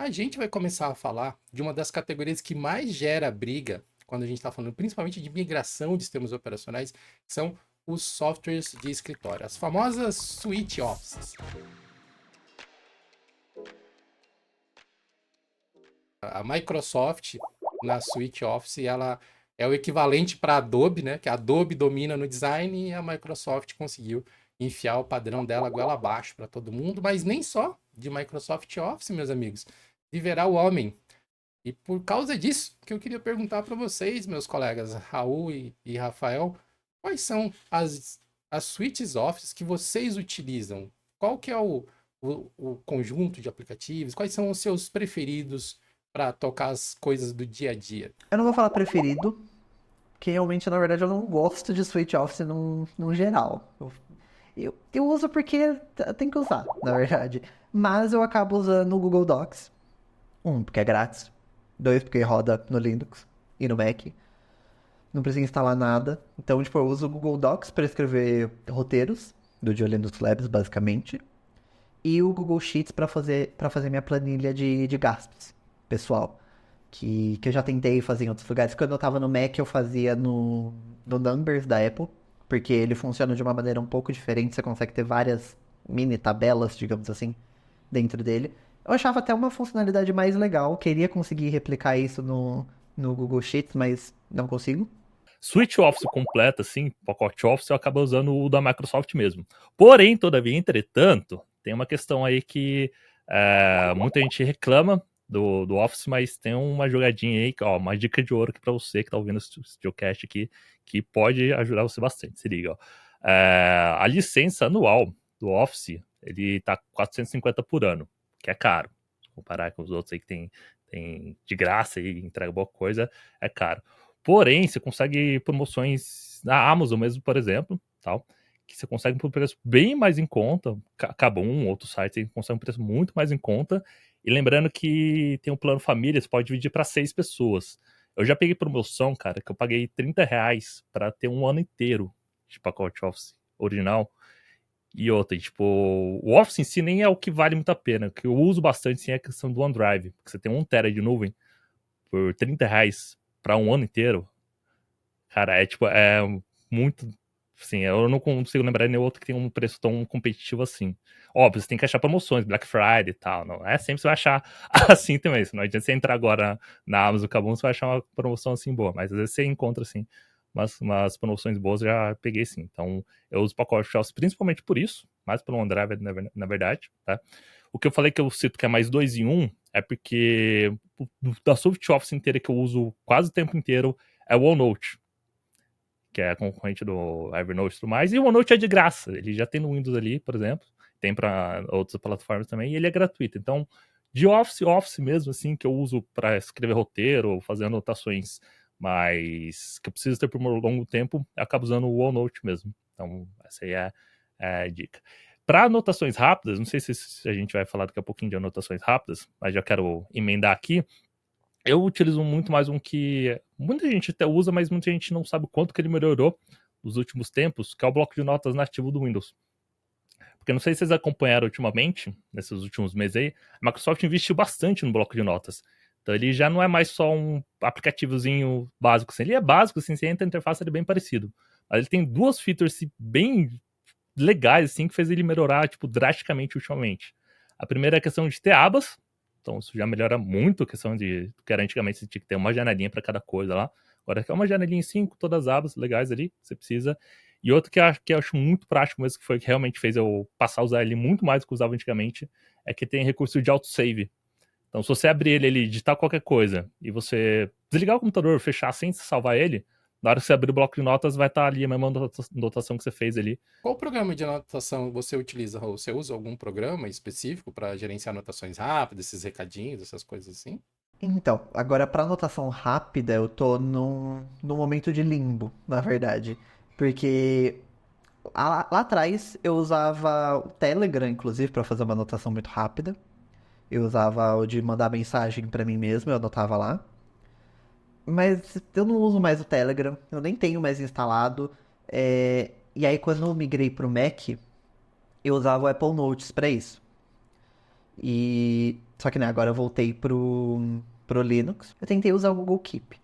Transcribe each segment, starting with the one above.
A gente vai começar a falar de uma das categorias que mais gera briga quando a gente está falando principalmente de migração de sistemas operacionais, que são os softwares de escritório, as famosas suite offices. A Microsoft, na suite Office, ela é o equivalente para a Adobe, né? Que a Adobe domina no design e a Microsoft conseguiu enfiar o padrão dela goela abaixo para todo mundo, mas nem só de Microsoft Office, meus amigos. Viverá o homem. E por causa disso, que eu queria perguntar para vocês, meus colegas Raul e Rafael, quais são as suítes Office que vocês utilizam? Qual que é o conjunto de aplicativos? Quais são os seus preferidos para tocar as coisas do dia a dia? Eu não vou falar preferido, porque realmente, na verdade, eu não gosto de Switch Office num geral. Eu uso porque tem que usar, na verdade. Mas eu acabo usando o Google Docs. Um, porque é grátis. Dois, porque roda no Linux e no Mac. Não precisa instalar nada. Então, tipo, eu uso o Google Docs para escrever roteiros do Dia Linux Labs, basicamente. E o Google Sheets para fazer minha planilha de gastos, pessoal. Que eu já tentei fazer em outros lugares. Quando eu tava no Mac, eu fazia no Numbers da Apple, porque ele funciona de uma maneira um pouco diferente. Você consegue ter várias mini tabelas, digamos assim, dentro dele. Eu achava até uma funcionalidade mais legal. Queria conseguir replicar isso no Google Sheets, mas não consigo. Switch Office completa, assim, pacote Office, eu acabo usando o da Microsoft mesmo. Porém, todavia, entretanto, tem uma questão aí que muita gente reclama do Office, mas tem uma jogadinha aí, ó, uma dica de ouro aqui pra você que tá ouvindo esse videocast aqui, que pode ajudar você bastante. Se liga, ó. A licença anual do Office, ele tá 450 por ano, que é caro. Se comparar com os outros aí que tem de graça e entrega boa coisa, é caro. Porém, você consegue promoções na Amazon mesmo, por exemplo, tal, que você consegue por um preço bem mais em conta. Kabum, outro site, você consegue um preço muito mais em conta. E lembrando que tem um plano família, você pode dividir para 6 pessoas. Eu já peguei promoção, cara, que eu paguei R$ 30 para ter um ano inteiro de pacote Office original. E outra, tipo, o Office em si nem é o que vale muito a pena. O que eu uso bastante sim é a questão do OneDrive, porque você tem 1 TB de nuvem por R$ 30 para um ano inteiro. Cara, é tipo, é muito. Assim, eu não consigo lembrar de nenhum outro que tem um preço tão competitivo assim. Óbvio, você tem que achar promoções, Black Friday e tal. Não é sempre você vai achar assim também. Não adianta você entrar agora na Amazon Kabum, você vai achar uma promoção assim boa. Mas às vezes você encontra assim umas promoções boas, eu já peguei sim. Então eu uso o pacote Chelsea principalmente por isso, mais pelo OneDrive, na verdade. Tá? O que eu falei que eu cito que é mais dois em um é porque da Soft Office inteira que eu uso quase o tempo inteiro é o OneNote, que é concorrente do Evernote e tudo mais. E o OneNote é de graça. Ele já tem no Windows ali, por exemplo. Tem para outras plataformas também. E ele é gratuito. Então, de Office mesmo, assim, que eu uso para escrever roteiro, fazer anotações, mas que eu preciso ter por um longo tempo, eu acabo usando o OneNote mesmo. Então, essa aí é a dica. Para anotações rápidas, não sei se a gente vai falar daqui a pouquinho de anotações rápidas, mas já quero emendar aqui. Eu utilizo muito mais um que muita gente até usa, mas muita gente não sabe o quanto que ele melhorou nos últimos tempos, que é o bloco de notas nativo do Windows. Porque não sei se vocês acompanharam ultimamente, nesses últimos meses aí, a Microsoft investiu bastante no bloco de notas. Então ele já não é mais só um aplicativozinho básico, assim. Ele é básico, assim, você entra na interface, ele é bem parecido. Mas ele tem duas features assim, bem legais, assim, que fez ele melhorar, tipo, drasticamente ultimamente. A primeira é a questão de ter abas, então isso já melhora muito a questão de, que era antigamente você tinha que ter uma janelinha para cada coisa lá. Agora é uma janelinha em 5, todas as abas legais ali, que você precisa. E outro que eu acho muito prático mesmo, que foi que realmente fez eu passar a usar ele muito mais do que eu usava antigamente, é que tem recurso de autosave. Então, se você abrir ele, digitar qualquer coisa, e você desligar o computador, fechar sem salvar ele, na hora que você abrir o bloco de notas, vai estar ali a mesma anotação que você fez ali. Qual programa de anotação você utiliza, Raul? Você usa algum programa específico para gerenciar anotações rápidas, esses recadinhos, essas coisas assim? Então, agora pra anotação rápida, eu tô num momento de limbo, na verdade. Porque lá atrás eu usava o Telegram, inclusive, pra fazer uma anotação muito rápida. Eu usava o de mandar mensagem pra mim mesmo, eu anotava lá. Mas eu não uso mais o Telegram, eu nem tenho mais instalado. E aí, quando eu migrei pro Mac, eu usava o Apple Notes pra isso. E Só que né, agora eu voltei pro Linux. Eu tentei usar o Google Keep.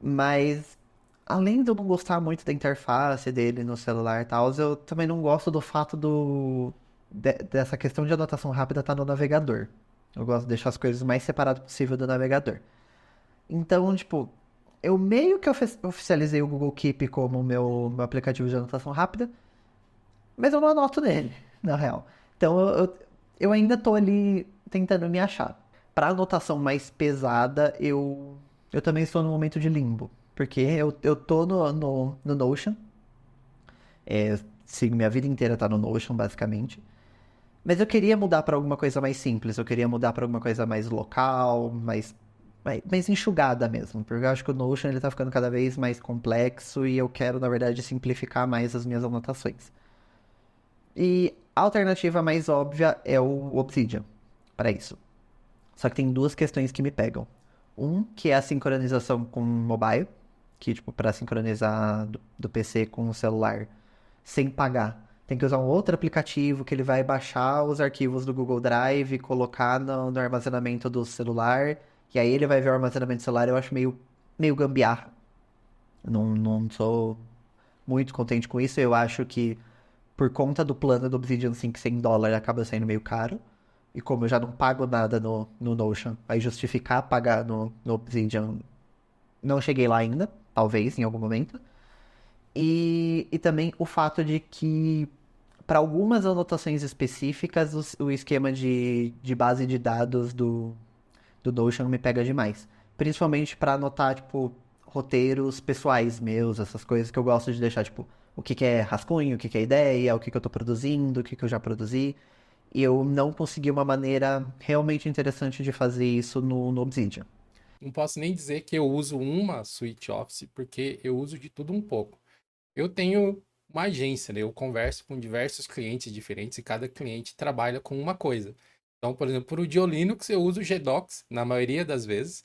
Mas, além de eu não gostar muito da interface dele no celular e tal, eu também não gosto do fato dessa questão de anotação rápida estar no navegador. Eu gosto de deixar as coisas o mais separado possível do navegador. Então, tipo, eu meio que oficializei o Google Keep como meu aplicativo de anotação rápida, mas eu não anoto nele, na real. Então eu ainda tô ali tentando me achar. Pra anotação mais pesada, eu também estou no momento de limbo. Porque eu tô no Notion. Sim, minha vida inteira tá no Notion, basicamente. Mas eu queria mudar pra alguma coisa mais simples. Eu queria mudar pra alguma coisa mais local, mais enxugada mesmo. Porque eu acho que o Notion ele tá ficando cada vez mais complexo e eu quero, na verdade, simplificar mais as minhas anotações. E a alternativa mais óbvia é o Obsidian para isso. Só que tem duas questões que me pegam. Um, que é a sincronização com mobile, que tipo para sincronizar do PC com o celular sem pagar. Tem que usar um outro aplicativo que ele vai baixar os arquivos do Google Drive, colocar no armazenamento do celular, e aí ele vai ver o armazenamento do celular. Eu acho meio gambiarra. Não sou muito contente com isso. Eu acho que por conta do plano do Obsidian Sync $100 acaba saindo meio caro. E como eu já não pago nada no Notion, vai justificar pagar no Obsidian. Não cheguei lá ainda, talvez em algum momento. E também o fato de que, para algumas anotações específicas, o esquema de base de dados do Notion me pega demais. Principalmente para anotar, tipo, roteiros pessoais meus, essas coisas que eu gosto de deixar, tipo, o que que é rascunho, o que que é ideia, o que que eu tô produzindo, o que que eu já produzi. E eu não consegui uma maneira realmente interessante de fazer isso no Obsidian. Não posso nem dizer que eu uso uma suite Office, porque eu uso de tudo um pouco. Eu tenho uma agência, né? Eu converso com diversos clientes diferentes e cada cliente trabalha com uma coisa. Então, por exemplo, para o Dio Linux eu uso o GDocs na maioria das vezes.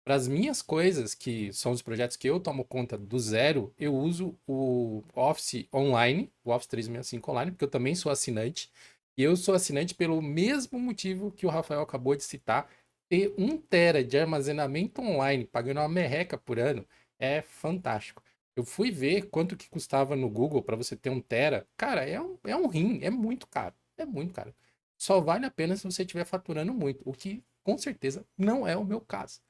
Para as minhas coisas, que são os projetos que eu tomo conta do zero, eu uso o Office Online, o Office 365 Online, porque eu também sou assinante. E eu sou assinante pelo mesmo motivo que o Rafael acabou de citar. Ter 1 TB de armazenamento online, pagando uma merreca por ano, é fantástico. Eu fui ver quanto que custava no Google para você ter 1 TB. Cara, é um rim, é muito caro. É muito caro. Só vale a pena se você estiver faturando muito, o que com certeza não é o meu caso.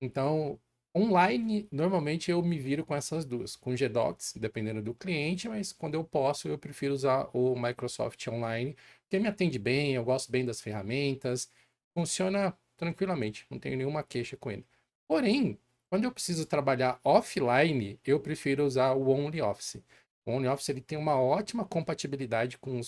Então, online, normalmente eu me viro com essas duas, com GDocs, dependendo do cliente, mas quando eu posso, eu prefiro usar o Microsoft Online, porque me atende bem, eu gosto bem das ferramentas, funciona tranquilamente, não tenho nenhuma queixa com ele. Porém, quando eu preciso trabalhar offline, eu prefiro usar o OnlyOffice. O OnlyOffice ele tem uma ótima compatibilidade com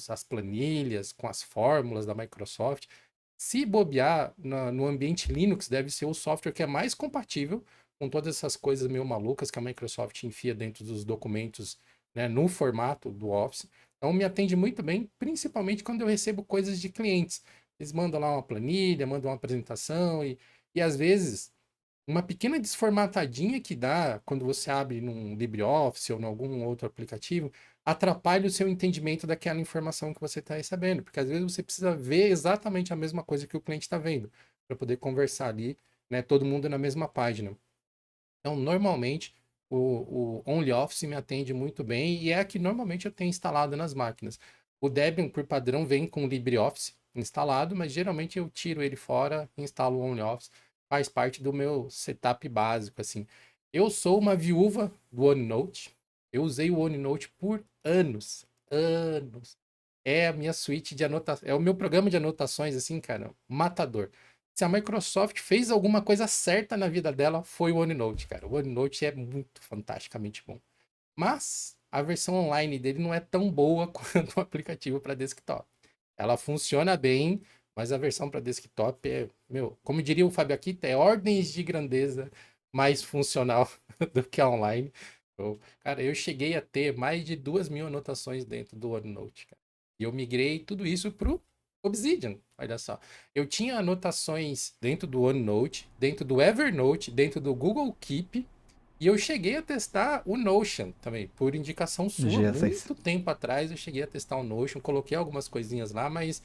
as planilhas, com as fórmulas da Microsoft. Se bobear no ambiente Linux, deve ser o software que é mais compatível com todas essas coisas meio malucas que a Microsoft enfia dentro dos documentos, né, no formato do Office. Então, me atende muito bem, principalmente quando eu recebo coisas de clientes. Eles mandam lá uma planilha, mandam uma apresentação e às vezes uma pequena desformatadinha que dá quando você abre num LibreOffice ou em algum outro aplicativo atrapalha o seu entendimento daquela informação que você está recebendo, porque às vezes você precisa ver exatamente a mesma coisa que o cliente está vendo para poder conversar ali, né, todo mundo na mesma página. Então, normalmente, o OnlyOffice me atende muito bem e é a que normalmente eu tenho instalado nas máquinas. O Debian, por padrão, vem com o LibreOffice instalado, mas geralmente eu tiro ele fora e instalo o OnlyOffice. Faz parte do meu setup básico, assim. Eu sou uma viúva do OneNote. Eu usei o OneNote por anos. Anos. É a minha suíte de anotação. É o meu programa de anotações, assim, cara, matador. Se a Microsoft fez alguma coisa certa na vida dela, foi o OneNote, cara. O OneNote é muito fantasticamente bom. Mas a versão online dele não é tão boa quanto o aplicativo para desktop. Ela funciona bem, mas a versão para desktop é, meu, como diria o Fábio Akita, é ordens de grandeza mais funcional do que a online. Cara, eu cheguei a ter mais de 2.000 anotações dentro do OneNote, cara. E eu migrei tudo isso pro Obsidian, olha só. Eu tinha anotações dentro do OneNote, dentro do Evernote, dentro do Google Keep, e eu cheguei a testar o Notion também, por indicação No sua, G6. muito tempo atrás eu cheguei a testar o Notion, coloquei algumas coisinhas lá, mas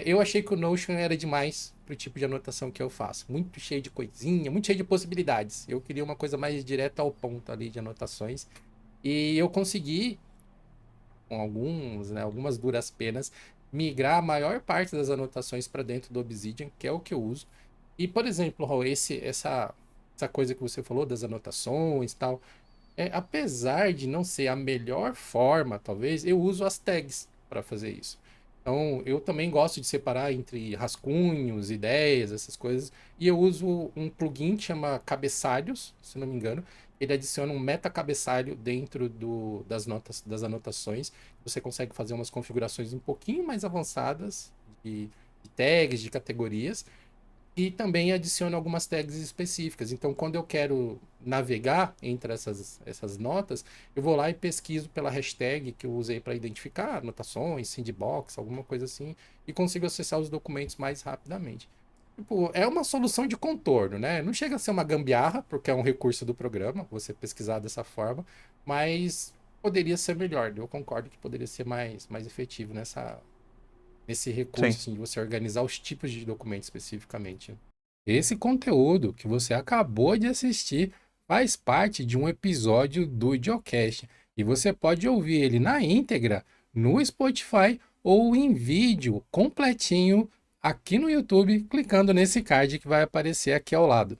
Eu achei que o Notion era demais pro tipo de anotação que eu faço. Muito cheio de coisinha, muito cheio de possibilidades. Eu queria uma coisa mais direta ao ponto ali de anotações. E eu consegui, com algumas duras penas, migrar a maior parte das anotações para dentro do Obsidian, que é o que eu uso. E, por exemplo, Raul, essa coisa que você falou das anotações e tal, apesar de não ser a melhor forma, talvez, eu uso as tags para fazer isso. Então, eu também gosto de separar entre rascunhos, ideias, essas coisas. E eu uso um plugin que chama Cabeçalhos, se não me engano. Ele adiciona um meta-cabeçalho dentro das notas, das anotações. Você consegue fazer umas configurações um pouquinho mais avançadas de tags, de categorias. E também adiciona algumas tags específicas. Então, quando eu quero navegar entre essas notas, eu vou lá e pesquiso pela hashtag que eu usei para identificar anotações, sandbox, alguma coisa assim, e consigo acessar os documentos mais rapidamente. Tipo, é uma solução de contorno, né? Não chega a ser uma gambiarra, porque é um recurso do programa, você pesquisar dessa forma, mas poderia ser melhor. Eu concordo que poderia ser mais efetivo nesse recurso, Sim. assim, de você organizar os tipos de documentos especificamente. Esse conteúdo que você acabou de assistir faz parte de um episódio do Geocast e você pode ouvir ele na íntegra no Spotify ou em vídeo completinho aqui no YouTube, clicando nesse card que vai aparecer aqui ao lado.